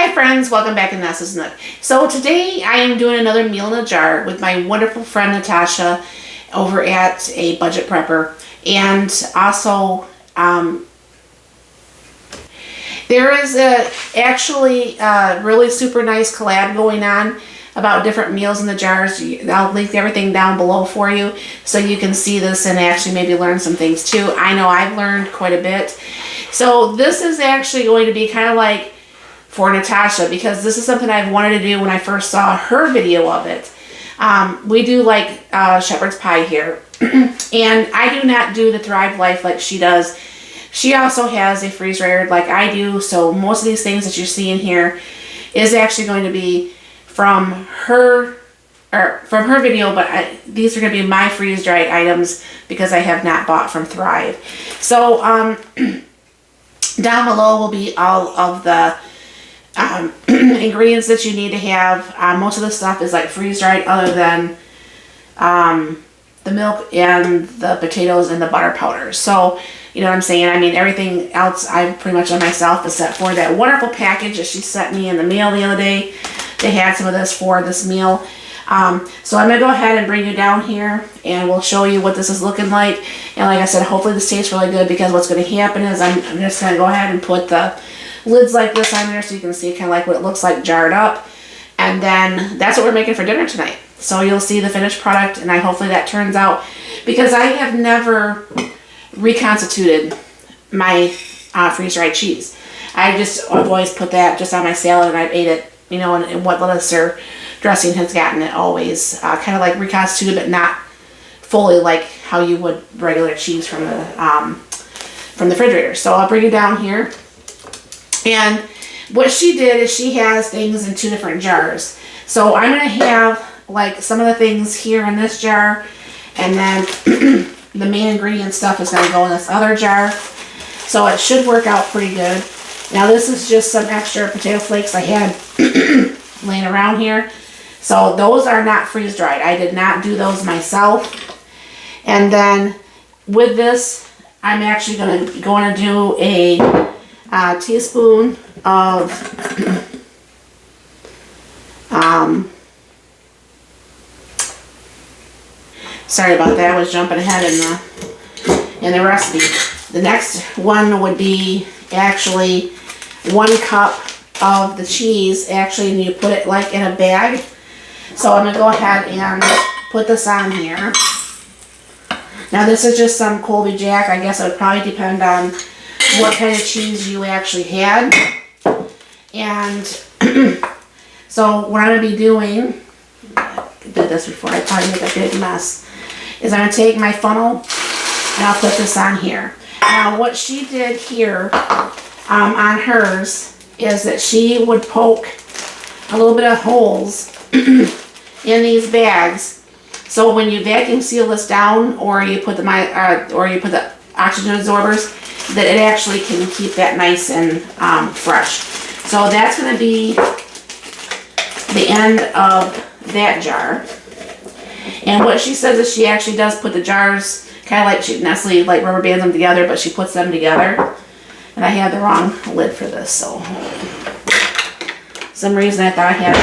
Hi friends, welcome back to Nessa's Nook. So today I am doing another meal in a jar with my wonderful friend Natasha over at a budget prepper. And also there is actually a really super nice collab going on about different meals in the jars. I'll link everything down below for you so you can see this and actually maybe learn some things too. I know I've learned quite a bit. So this is actually going to be kind of like for Natasha, because this is something I've wanted to do when I first saw her video of it. We do like shepherd's pie here, and I do not do the Thrive Life like she does. She also has a freeze dryer like I do, so most of these things that you're seeing here is actually going to be from her video, but these are going to be my freeze dried items because I have not bought from Thrive. So down below will be all of the ingredients that you need to have. Most of the stuff is like freeze dried other than the milk and the potatoes and the butter powder. So you know what I'm saying? I mean, everything else I've pretty much done myself except for that wonderful package that she sent me in the mail the other day. They had some of this for this meal. So I'm going to go ahead and bring you down here and we'll show you what this is looking like. And like I said, hopefully this tastes really good, because what's going to happen is I'm just going to go ahead and put the lids like this on there so you can see kind of like what it looks like jarred up. And then that's what we're making for dinner tonight. So you'll see the finished product, and hopefully that turns out, because I have never reconstituted my freeze-dried cheese. I've always put that just on my salad and I've ate it, you know, and what lettuce or dressing has gotten it always. Kind of like reconstituted, but not fully like how you would regular cheese from the refrigerator. So I'll bring you down here. And what she did is she has things in 2 different jars. So I'm going to have like some of the things here in this jar, and then the main ingredient stuff is going to go in this other jar. So it should work out pretty good. Now this is just some extra potato flakes I had laying around here. So those are not freeze dried. I did not do those myself. And then with this, I'm actually going to do a teaspoon of sorry about that, I was jumping ahead in the recipe. The next one would be actually 1 cup of the cheese. Actually, and you put it like in a bag. So I'm going to go ahead and put this on here. Now this is just some Colby Jack. I guess it would probably depend on what kind of cheese you actually had. And so what I'm going to be doing, I did this before, I probably make a big mess, is I'm going to take my funnel and I'll put this on here. Now what she did here on hers is that she would poke a little bit of holes in these bags. So when you vacuum seal this down, or you put the oxygen absorbers, that it actually can keep that nice and fresh. So that's going to be the end of that jar. And what she says is she actually does put the jars kind of like she necessarily like rubber bands them together, but she puts them together. And I had the wrong lid for this, so for some reason I thought I had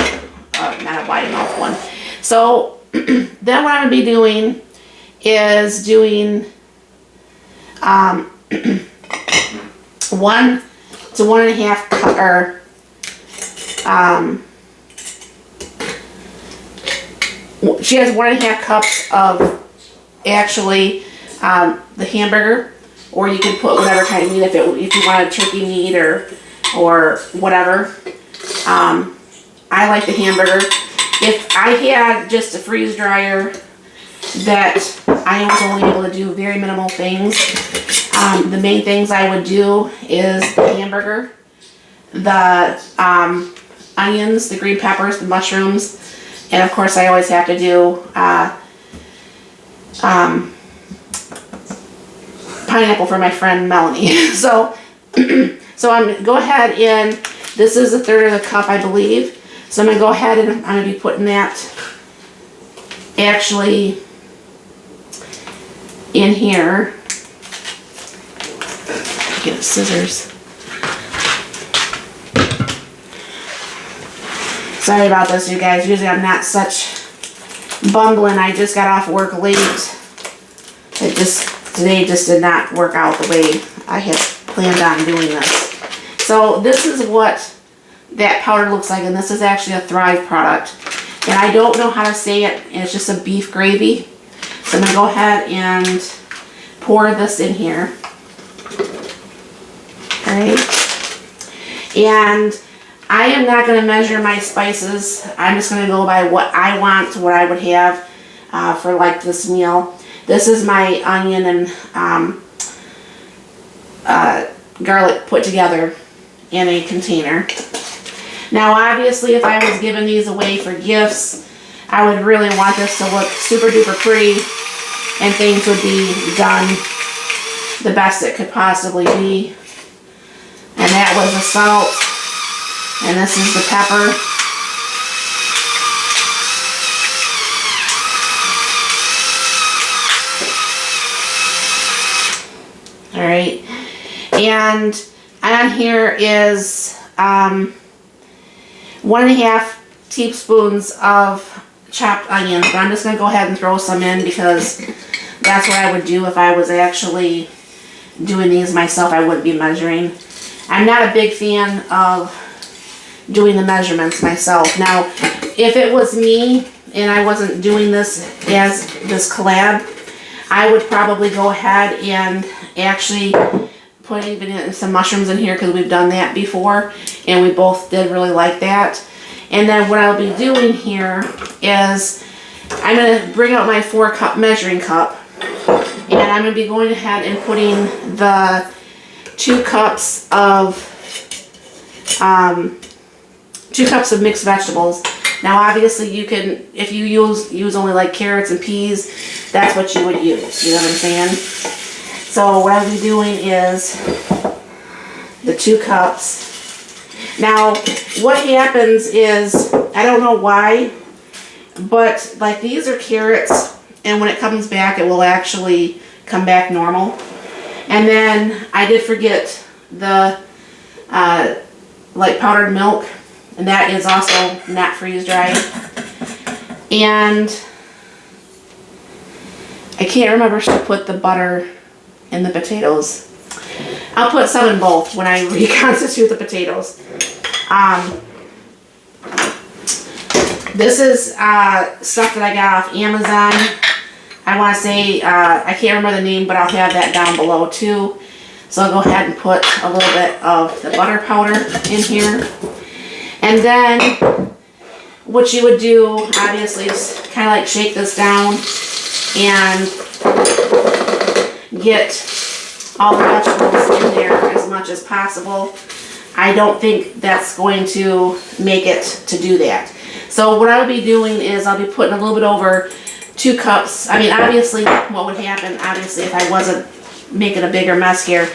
not a wide enough one. So then what I'm going to be doing is doing 1 to 1.5 cup, or she has 1.5 cups of actually the hamburger, or you can put whatever kind of meat if you want a turkey meat or whatever. I like the hamburger. If I had just a freeze dryer that I was only able to do very minimal things, the main things I would do is the hamburger, the onions, the green peppers, the mushrooms, and of course I always have to do pineapple for my friend Melanie. So I'm going to go ahead and this is 1/3 of the cup, I believe. So I'm going to go ahead and I'm going to be putting that actually in here. Get scissors. Sorry about this, you guys. Usually I'm not such bumbling. I just got off work late. Today just did not work out the way I had planned on doing this. So this is what that powder looks like, and this is actually a Thrive product. And I don't know how to say it, and it's just a beef gravy. So I'm going to go ahead and pour this in here. Alright. And I am not going to measure my spices. I'm just going to go by what I want, what I would have for like this meal. This is my onion and garlic put together in a container. Now obviously if I was giving these away for gifts, I would really want this to look super duper pretty and things would be done the best it could possibly be. And that was the salt, and this is the pepper. Alright, and on here is 1.5 teaspoons of chopped onions, but I'm just going to go ahead and throw some in because that's what I would do if I was actually doing these myself. I wouldn't be measuring. I'm not a big fan of doing the measurements myself. Now, if it was me and I wasn't doing this as this collab, I would probably go ahead and actually put even some mushrooms in here because we've done that before and we both did really like that. And then what I'll be doing here is I'm going to bring out my 4-cup measuring cup, and I'm going to be going ahead and putting the 2 cups of mixed vegetables. Now obviously you can, if you use only like carrots and peas, that's what you would use, you know what I'm saying? So what I'll be doing is the 2 cups. Now what happens is, I don't know why, but like these are carrots, and when it comes back it will actually come back normal. And then I did forget the like powdered milk, and that is also not freeze dried. And I can't remember if I put the butter in the potatoes. I'll put some in both when I reconstitute the potatoes. This is stuff that I got off Amazon. I want to say, I can't remember the name, but I'll have that down below too. So I'll go ahead and put a little bit of the butter powder in here. And then what you would do, obviously, is kind of like shake this down and get all the vegetables in there as much as possible. I don't think that's going to make it to do that. So what I'll be doing is I'll be putting a little bit over 2 cups. I mean, obviously, what would happen, obviously, if I wasn't making a bigger mess here,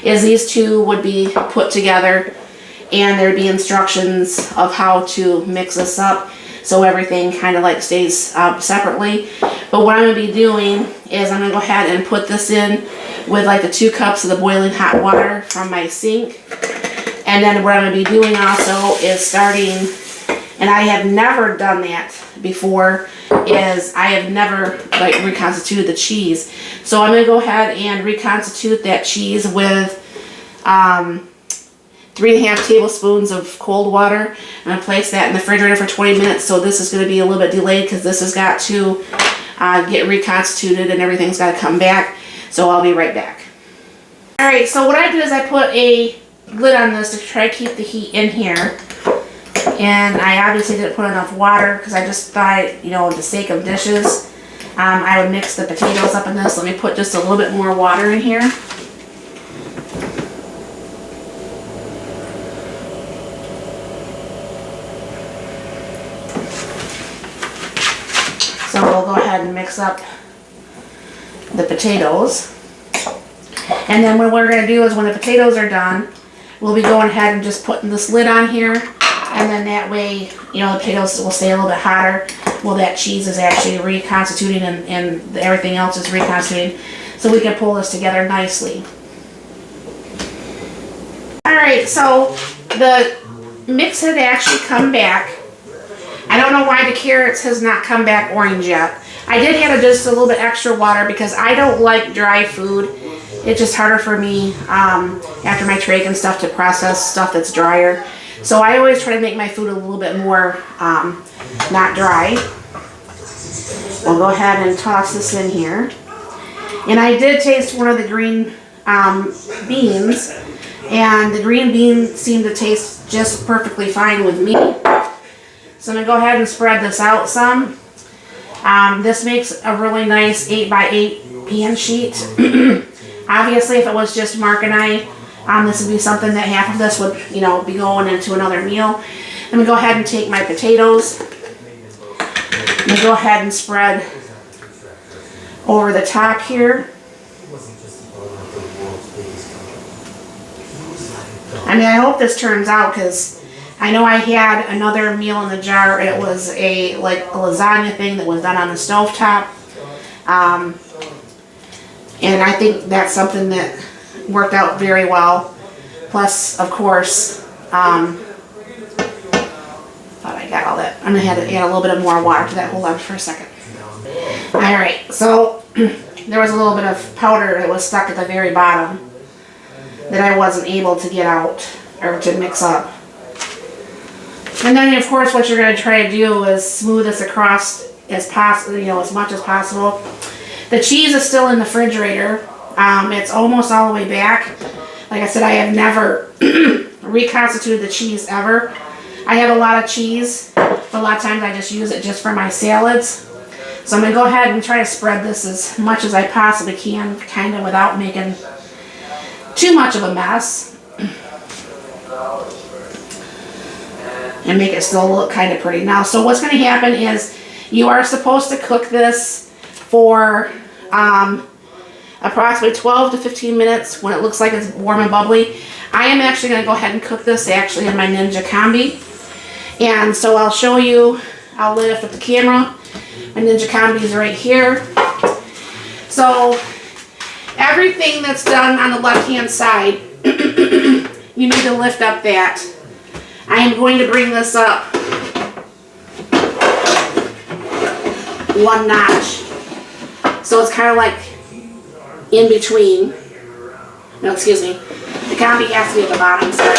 is these 2 would be put together and there'd be instructions of how to mix this up so everything kind of like stays separately. But what I'm going to be doing is I'm going to go ahead and put this in with like the 2 cups of the boiling hot water from my sink. And then what I'm going to be doing also is starting, and I have never done that before, is I have never like reconstituted the cheese. So I'm going to go ahead and reconstitute that cheese with 3.5 tablespoons of cold water. I'm going to place that in the refrigerator for 20 minutes. So this is going to be a little bit delayed because this has got to get reconstituted and everything's got to come back. So I'll be right back. Alright, so what I did is I put a lid on this to try to keep the heat in here. And I obviously didn't put enough water because I just thought, you know, for the sake of dishes, I would mix the potatoes up in this. Let me put just a little bit more water in here. So we'll go ahead and mix up the potatoes. And then what we're going to do is when the potatoes are done, we'll be going ahead and just putting this lid on here. And then that way, you know, the potatoes will stay a little bit hotter while that cheese is actually reconstituting and everything else is reconstituting. So we can pull this together nicely. Alright, so the mix had actually come back. I don't know why the carrots has not come back orange yet. I did add just a little bit extra water because I don't like dry food. It's just harder for me after my trach and stuff to process stuff that's drier. So I always try to make my food a little bit more not dry. We'll go ahead and toss this in here. And I did taste one of the green beans, and the green beans seemed to taste just perfectly fine with me. So I'm going to go ahead and spread this out some. This makes a really nice 8x8 pan sheet. Obviously, if it was just Mark and I, this would be something that half of this would, you know, be going into another meal. I'm going to go ahead and take my potatoes. I'm going to go ahead and spread over the top here. I mean, I hope this turns out, because I know I had another meal in the jar. It was a lasagna thing that was done on the stovetop. And I think that's something that worked out very well. Plus, of course, thought I got all that. I'm going to have to add a little bit of more water to that. Hold on for a second. Alright, so there was a little bit of powder that was stuck at the very bottom that I wasn't able to get out or to mix up. And then, of course, what you're going to try to do is smooth this across as possible, you know, as much as possible. The cheese is still in the refrigerator. It's almost all the way back. Like I said, I have never reconstituted the cheese ever. I have a lot of cheese, but a lot of times I just use it just for my salads. So I'm going to go ahead and try to spread this as much as I possibly can, kind of without making too much of a mess. And make it still look kind of pretty. Now, so what's going to happen is you are supposed to cook this for approximately 12 to 15 minutes when it looks like it's warm and bubbly. I am actually going to go ahead and cook this actually in my Ninja Combi. And so I'll show you, I'll lift up the camera. My Ninja Combi is right here. So everything that's done on the left hand side, you need to lift up that. I am going to bring this up one notch. So it's kind of like in between. No, excuse me. The combi has to be at the bottom. Sorry.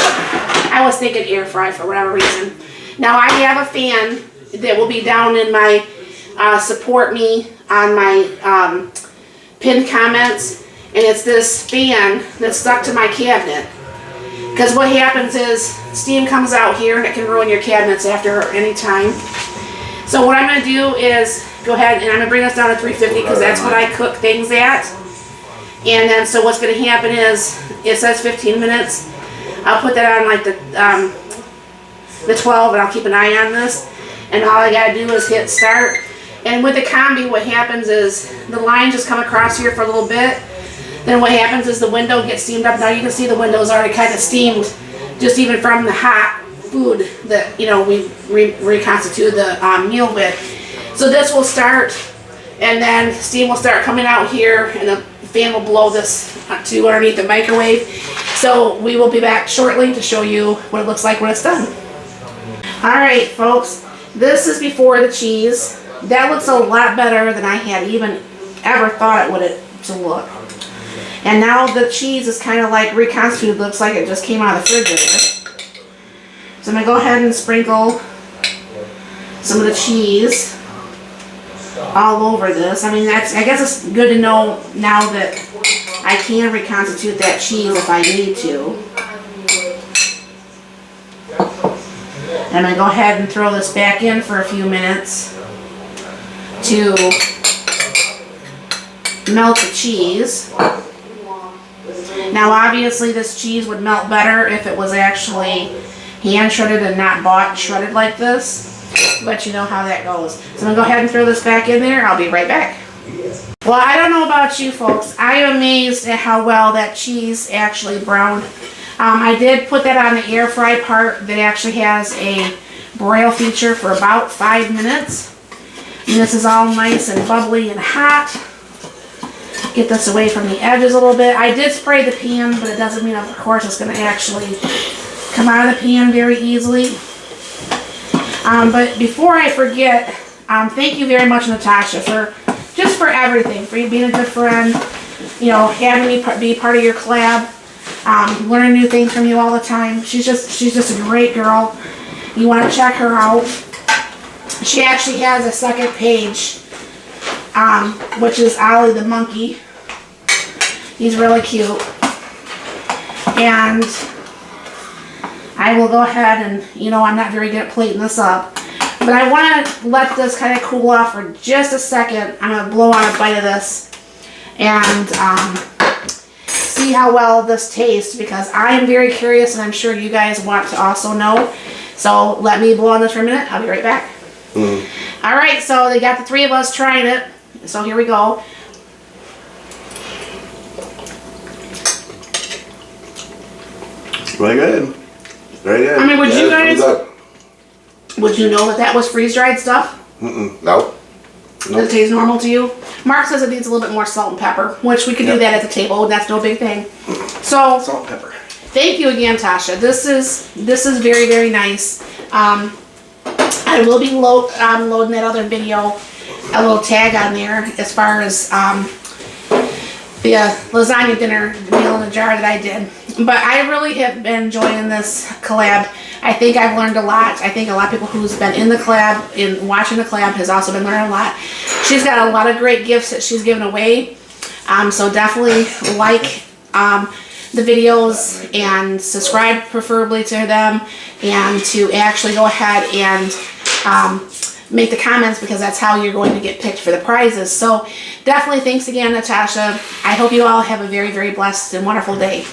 I was thinking air fry for whatever reason. Now I have a fan that will be down in my support me on my pinned comments. And it's this fan that's stuck to my cabinet. Because what happens is steam comes out here and it can ruin your cabinets after any time. So what I'm going to do is go ahead and I'm going to bring this down to 350 because that's what I cook things at. And then so what's going to happen is it says 15 minutes. I'll put that on like the 12 and I'll keep an eye on this. And all I got to do is hit start. And with the combi what happens is the line just come across here for a little bit. Then what happens is the window gets steamed up. Now you can see the window's already kind of steamed just even from the hot food that, you know, we reconstitute the meal with. So this will start and then steam will start coming out here and the fan will blow this to underneath the microwave. So we will be back shortly to show you what it looks like when it's done. Alright folks, this is before the cheese. That looks a lot better than I had even ever thought it would to look. And now the cheese is kind of like reconstituted, looks like it just came out of the refrigerator. So I'm going to go ahead and sprinkle some of the cheese all over this. I mean, I guess it's good to know now that I can reconstitute that cheese if I need to. And I'm going to go ahead and throw this back in for a few minutes to melt the cheese. Now obviously this cheese would melt better if it was actually hand shredded and not bought shredded like this. But you know how that goes. So I'm going to go ahead and throw this back in there. I'll be right back. Well, I don't know about you folks. I am amazed at how well that cheese actually browned. I did put that on the air fry part that actually has a broil feature for about 5 minutes. And this is all nice and bubbly and hot. Get this away from the edges a little bit. I did spray the pan, but it doesn't mean, of course, it's going to actually come out of the pan very easily. But before I forget, thank you very much, Natasha, for everything, for you being a good friend, you know, having me be part of your collab, learning new things from you all the time. She's just a great girl. You want to check her out. She actually has a second page, which is Ollie the monkey. He's really cute. And I will go ahead and, you know, I'm not very good at plating this up, but I want to let this kind of cool off for just a second. I'm going to blow on a bite of this and see how well this tastes, because I am very curious and I'm sure you guys want to also know. So let me blow on this for a minute. I'll be right back. All right, so they got the three of us trying it. So here we go. Very good. Very good. I mean, would you guys, would you know that was freeze-dried stuff? No. Does it taste normal to you? Mark says it needs a little bit more salt and pepper, which we could do that at the table, and that's no big thing. So, salt and pepper. Thank you again, Tasha. This is very, very nice. I will be loading that other video, a little tag on there as far as the lasagna dinner meal in a jar that I did. But I really have been enjoying this collab. I think I've learned a lot. I think a lot of people who's been in the collab, in watching the collab, has also been learning a lot. She's got a lot of great gifts that she's given away. So definitely like the videos and subscribe preferably to them, and to actually go ahead and make the comments, because that's how you're going to get picked for the prizes. So definitely thanks again, Natasha. I hope you all have a very, very blessed and wonderful day.